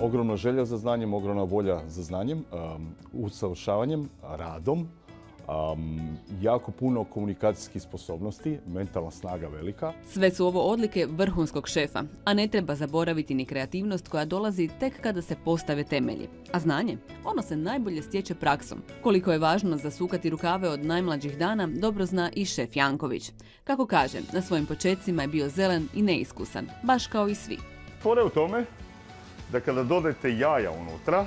Ogromna želja za znanjem, ogromna volja za znanjem, usavršavanjem, radom, jako puno komunikacijskih sposobnosti, mentalna snaga velika. Sve su ovo odlike vrhunskog šefa, a ne treba zaboraviti ni kreativnost koja dolazi tek kada se postave temelji. A znanje? Ono se najbolje stječe praksom. Koliko je važno zasukati rukave od najmlađih dana, dobro zna i šef Janković. Kako kaže, na svojim počecima je bio zelen i neiskusan, baš kao i svi. Fora je u tome da kada dodajete jaja unutra,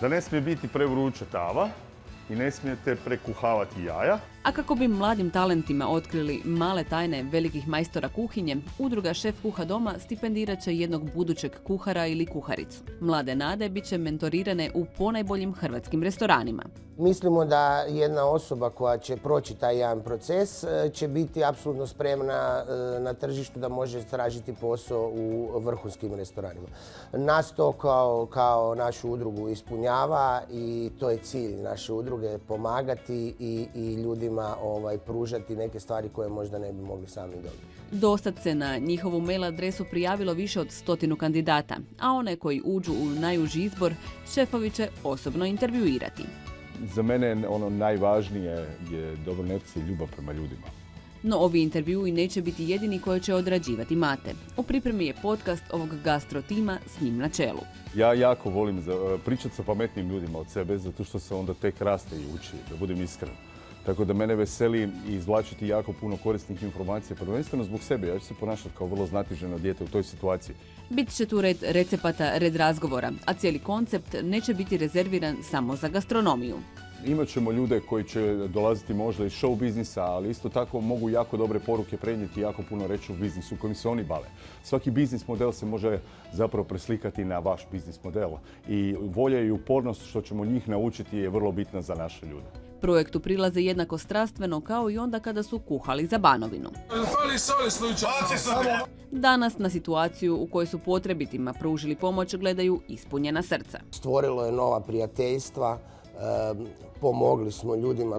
da ne smije biti prevruća tava i ne smijete prekuhavati jaja. A kako bi mladim talentima otkrili male tajne velikih majstora kuhinje, udruga Šef kuha doma stipendirat će jednog budućeg kuhara ili kuharicu. Mlade nade bit će mentorirane u ponajboljim hrvatskim restoranima. Mislimo da jedna osoba koja će proći taj jedan proces će biti apsolutno spremna na tržištu da može tražiti posao u vrhunskim restoranima. Nas to kao našu udrugu ispunjava i to je cilj naše udruge, pomagati i ljudima pružati neke stvari koje možda ne bi mogli sami dobiti. Dosad se na njihovu mail adresu prijavilo više od 100 kandidata, a one koji uđu u najuži izbor šefovi će osobno intervjuirati. Za mene ono najvažnije je dobronačke i ljubav prema ljudima. No ovi intervjui neće biti jedini koje će odrađivati Mate. U pripremi je podcast ovog gastro tima s njim na čelu. Ja jako volim pričati sa pametnim ljudima od sebe, zato što se onda tek raste i uči, da budem iskren. Tako da mene veseli izvlačiti jako puno korisnih informacija, prvenstveno zbog sebe. Ja ću se ponašati kao vrlo znatiženo dijete u toj situaciji. Bit će tu red recepata, red razgovora, a cijeli koncept neće biti rezerviran samo za gastronomiju. Imat ćemo ljude koji će dolaziti možda iz show biznisa, ali isto tako mogu jako dobre poruke prenijeti, jako puno reći u biznisu kojim se oni bave. Svaki biznis model se može zapravo preslikati na vaš biznis model. I volja i upornost što ćemo njih naučiti je vrlo bitna za naše ljude. Projektu prilaze jednako strastveno kao i onda kada su kuhali za Banovinu. Danas na situaciju u kojoj su potrebitima pružili pomoć gledaju ispunjena srca. Stvorilo je nova prijateljstva, pomogli smo ljudima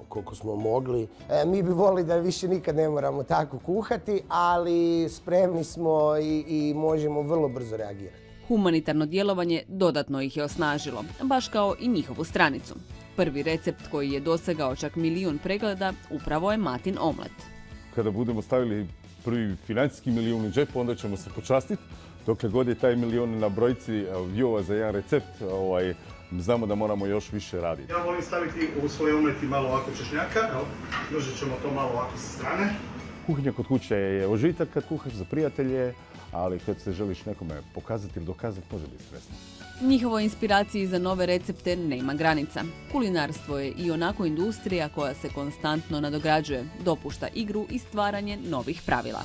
koliko smo mogli. Mi bi volili da više nikad ne moramo tako kuhati, ali spremni smo i možemo vrlo brzo reagirati. Humanitarno djelovanje dodatno ih je osnažilo, baš kao i njihovu stranicu. Prvi recept koji je dosegao čak 1 milijun pregleda upravo je Matin omlet. Kada budemo stavili prvi financijski milijun u džep, onda ćemo se počastiti. Dokle god je taj milion na brojci viewova za jedan recept, znamo da moramo još više raditi. Ja volim staviti u svoj omlet i malo ovako češnjaka. Držat ćemo to malo ovako sa strane. Kuhinja kod kuće je užitak kad kuhaš za prijatelje, ali kad se želiš nekome pokazati ili dokazati, može biti stresno. Njihovoj inspiraciji za nove recepte nema granica. Kulinarstvo je i onako industrija koja se konstantno nadograđuje, dopušta igru i stvaranje novih pravila.